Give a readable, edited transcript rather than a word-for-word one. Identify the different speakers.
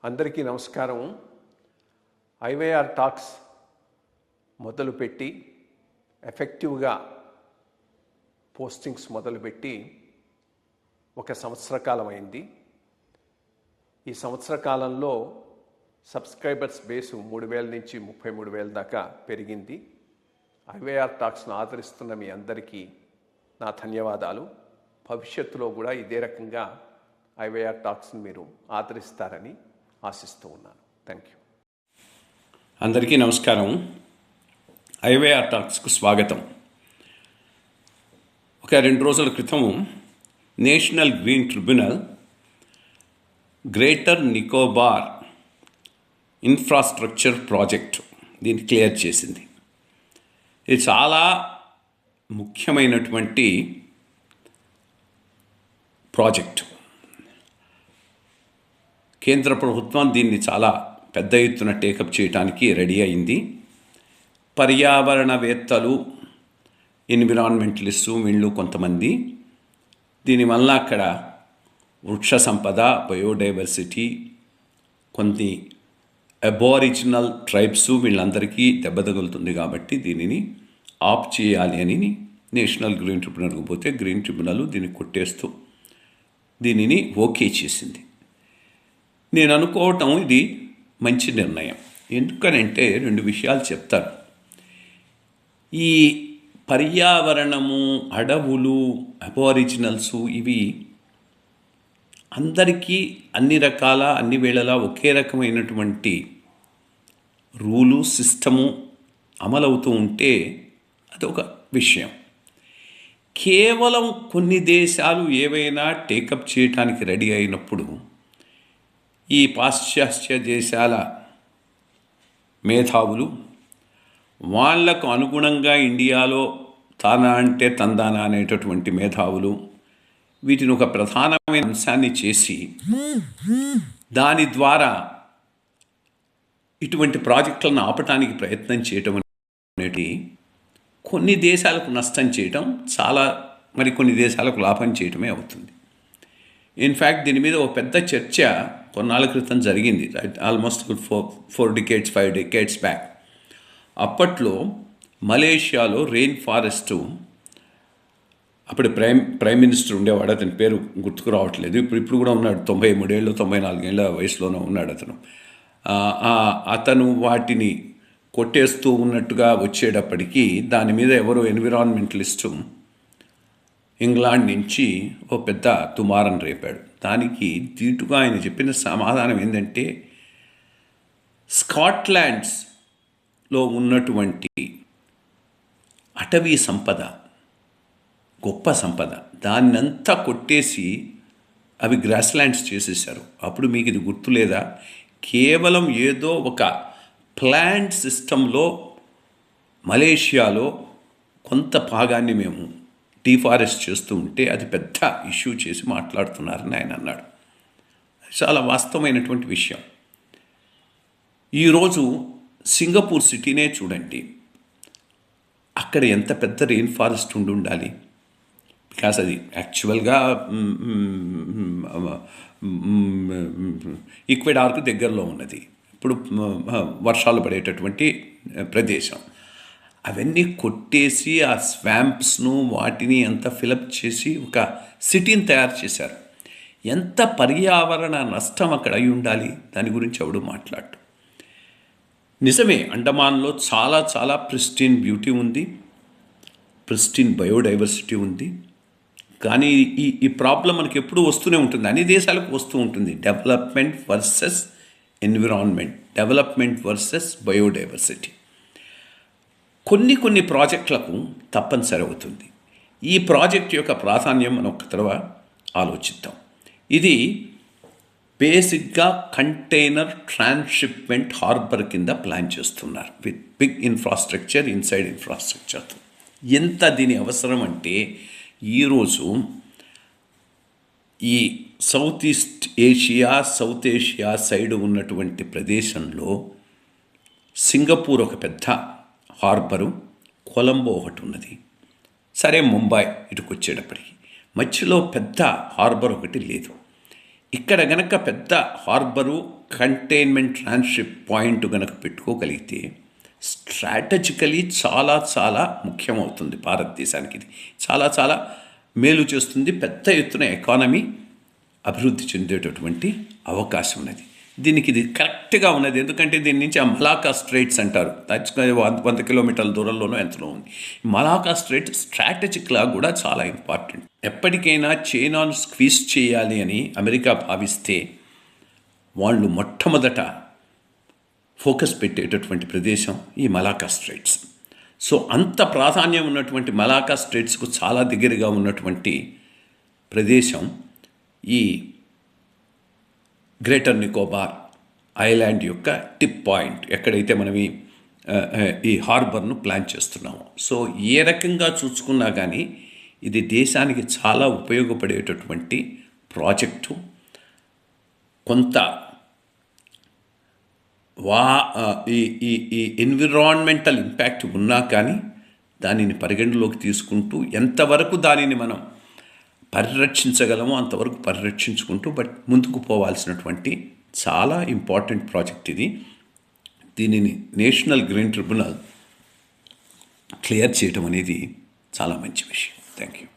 Speaker 1: అందరికీ నమస్కారం. IYR talks మొదలుపెట్టి ఎఫెక్టివ్గా పోస్టింగ్స్ మొదలుపెట్టి ఒక సంవత్సర కాలం అయింది. ఈ సంవత్సర కాలంలో సబ్స్క్రైబర్స్ బేసు 3,000 నుంచి 33,000 దాకా పెరిగింది. ఐవైఆర్ టాక్స్ను ఆదరిస్తున్న మీ అందరికీ నా ధన్యవాదాలు. భవిష్యత్తులో కూడా ఇదే రకంగా ఐవైఆర్ టాక్స్ని మీరు ఆదరిస్తారని ఆశిస్తూ ఉన్నాను. Thank you.
Speaker 2: అందరికీ నమస్కారం. ఐవైఆర్ టాక్స్కు స్వాగతం. ఒక 2 రోజుల క్రితం national green tribunal greater Nicobar infrastructure project దీన్ని క్లియర్ చేసింది. ఇది చాలా ముఖ్యమైనటువంటి ప్రాజెక్టు. కేంద్ర ప్రభుత్వం దీన్ని చాలా పెద్ద ఎత్తున టేకప్ చేయడానికి రెడీ అయింది. పర్యావరణవేత్తలు, ఎన్విరాన్మెంటలిస్టు వీళ్ళు కొంతమంది దీనివల్ల అక్కడ వృక్ష సంపద, బయోడైవర్సిటీ, కొన్ని అబారిజినల్ ట్రైబ్స్ వీళ్ళందరికీ దెబ్బ తగులుతుంది కాబట్టి దీనిని ఆఫ్ చేయాలి అని నేషనల్ గ్రీన్ ట్రిబ్యునల్కి పోతే గ్రీన్ ట్రిబ్యునల్ దీన్ని కొట్టేస్తూ దీనిని ఓకే చేసింది. నేను అనుకోవటం ఇది మంచి నిర్ణయం. ఎందుకనంటే 2 విషయాలు చెప్తాను. ఈ పర్యావరణము, అడవులు, అబారిజినల్స్ ఇవి అందరికీ అన్ని రకాల, అన్ని వేళలా ఒకే రకమైనటువంటి రూలు, సిస్టము అమలవుతూ ఉంటే అదొక విషయం. కేవలం కొన్ని దేశాలు ఏవైనా టేకప్ చేయడానికి రెడీ అయినప్పుడు ఈ పాశ్చాత్య దేశాల మేధావులు వాళ్లకు అనుగుణంగా ఇండియాలో తానా అంటే తందానా అనేటటువంటి మేధావులు వీటిని ఒక ప్రధానమైన అంశాన్ని చేసి దాని ద్వారా ఇటువంటి ప్రాజెక్టులను ఆపటానికి ప్రయత్నం చేయటం అనేది కొన్ని దేశాలకు నష్టం చేయటం, మరికొన్ని దేశాలకు లాభం చేయటమే అవుతుంది. ఇన్ఫ్యాక్ట్ దీని మీద ఒక పెద్ద చర్చ కొన్నాళ్ళ క్రితం జరిగింది. Almost 4 decades 5 decades back. అప్పట్లో మలేషియాలో రెయిన్ ఫారెస్ట్, అప్పుడు ప్రైమ్ మినిస్టర్ ఉండేవాడు, అతని పేరు గుర్తుకు రావట్లేదు. ఇప్పుడు కూడా ఉన్నాడు, 93 ఏళ్ళు 94 ఏళ్ళ వయసులోనే ఉన్నాడు అతను. అతను వాటిని కొట్టేస్తూ ఉన్నట్టుగా వచ్చేటప్పటికీ దాని మీద ఎవరో ఎన్విరాన్మెంటలిస్టు ఇంగ్లాండ్ నుంచి ఓ పెద్ద దుమారం రేపాడు. దానికి దీటుగా ఆయన చెప్పిన సమాధానం ఏంటంటే, స్కాట్లాండ్స్లో ఉన్నటువంటి అటవీ సంపద గొప్ప సంపద, దాన్నంతా కొట్టేసి అవి గ్రాస్లాండ్స్ చేసేసారు. అప్పుడు మీకు ఇది గుర్తులేదా? కేవలం ఏదో ఒక ప్లాంట్ సిస్టంలో మలేషియాలో కొంత భాగాన్ని మేము డీఫారెస్ట్ చేస్తూ ఉంటే అది పెద్ద ఇష్యూ చేసి మాట్లాడుతున్నారని ఆయన అన్నాడు. చాలా వాస్తవమైనటువంటి విషయం. ఈరోజు సింగపూర్ సిటీనే చూడండి, అక్కడ ఎంత పెద్ద రెయిన్ ఫారెస్ట్ ఉండాలి. బికాస్ అది యాక్చువల్గా ఈక్వెడార్కు దగ్గరలో ఉన్నది, ఇప్పుడు వర్షాలు పడేటటువంటి ప్రదేశం. అవన్నీ కొట్టేసి ఆ స్వాంప్స్ను వాటిని అంతా ఫిలప్ చేసి ఒక సిటీని తయారు చేశారు. ఎంత పర్యావరణ నష్టం అక్కడ అయి ఉండాలి, దాని గురించి ఎవడు మాట్లాడు. నిజమే, అండమాన్లో చాలా చాలా ప్రిస్టీన్ బ్యూటీ ఉంది, ప్రిస్టీన్ బయోడైవర్సిటీ ఉంది. కానీ ఈ ప్రాబ్లం మనకి ఎప్పుడూ వస్తూనే ఉంటుంది, అన్ని దేశాలకు వస్తూ ఉంటుంది. Development versus environment, development versus biodiversity. కొన్ని ప్రాజెక్టులకు తప్పనిసరి అవుతుంది. ఈ ప్రాజెక్ట్ యొక్క ప్రాధాన్యం మనం ఒక తర్వాత ఆలోచిద్దాం. ఇది బేసిక్గా కంటైనర్ ట్రాన్స్షిప్మెంట్ హార్బర్ కింద ప్లాన్ చేస్తున్నారు, విత్ బిగ్ ఇన్ఫ్రాస్ట్రక్చర్, ఇన్సైడ్ ఇన్ఫ్రాస్ట్రక్చర్తో. ఎంత దీని అవసరం అంటే, ఈరోజు ఈ సౌత్ ఏషియా సైడ్ ఉన్నటువంటి ప్రదేశంలో సింగపూర్ ఒక పెద్ద హార్బరు, కొలంబో ఒకటి ఉన్నది. సరే, ముంబై ఇటుకు వచ్చేటప్పటికి మధ్యలో పెద్ద హార్బర్ ఒకటి లేదు. ఇక్కడ గనక పెద్ద హార్బరు కంటైన్మెంట్ ట్రాన్స్షిప్ పాయింట్ గనక పెట్టుకోగలిగితే స్ట్రాటజికలీ చాలా చాలా ముఖ్యమవుతుంది భారతదేశానికి. ఇది చాలా చాలా మేలు చేస్తుంది. పెద్ద ఎత్తున ఎకానమీ అభివృద్ధి చెందేటటువంటి అవకాశం ఉన్నది. దీనికి ఇది కరెక్ట్గా ఉన్నది. ఎందుకంటే దీని నుంచి ఆ మలాకా స్ట్రైట్స్ అంటారు, 100 కిలోమీటర్ల దూరంలోనూ ఎంతలో ఉంది. మలాకా స్ట్రైట్ స్ట్రాటజిక్లా కూడా చాలా ఇంపార్టెంట్. ఎప్పటికైనా చైనాను స్క్వీజ్ చేయాలి అని అమెరికా భావిస్తే వాళ్ళు మొట్టమొదట ఫోకస్ పెట్టేటటువంటి ప్రదేశం ఈ మలాకా స్ట్రైట్స్. సో అంత ప్రాధాన్యం ఉన్నటువంటి మలాకా స్ట్రైట్స్కు చాలా దగ్గరగా ఉన్నటువంటి ప్రదేశం ఈ గ్రేటర్ నికోబార్ ఐలాండ్ యొక్క టిప్ పాయింట్, ఎక్కడైతే మనం ఈ హార్బర్ను ప్లాన్ చేస్తున్నాము. సో ఏ రకంగా చూసుకున్నా కానీ ఇది దేశానికి చాలా ఉపయోగపడేటటువంటి ప్రాజెక్టు. కొంత ఈ ఎన్విరాన్మెంటల్ ఇంపాక్ట్ ఉన్నా కానీ దానిని పరిగణలోకి తీసుకుంటూ ఎంతవరకు దానిని మనం పరిరక్షించగలమో అంతవరకు పరిరక్షించుకుంటూ ముందుకు పోవాల్సినటువంటి చాలా ఇంపార్టెంట్ ప్రాజెక్ట్ ఇది. దీనిని నేషనల్ గ్రీన్ ట్రిబ్యునల్ క్లియర్ చేయడం అనేది చాలా మంచి విషయం. Thank you.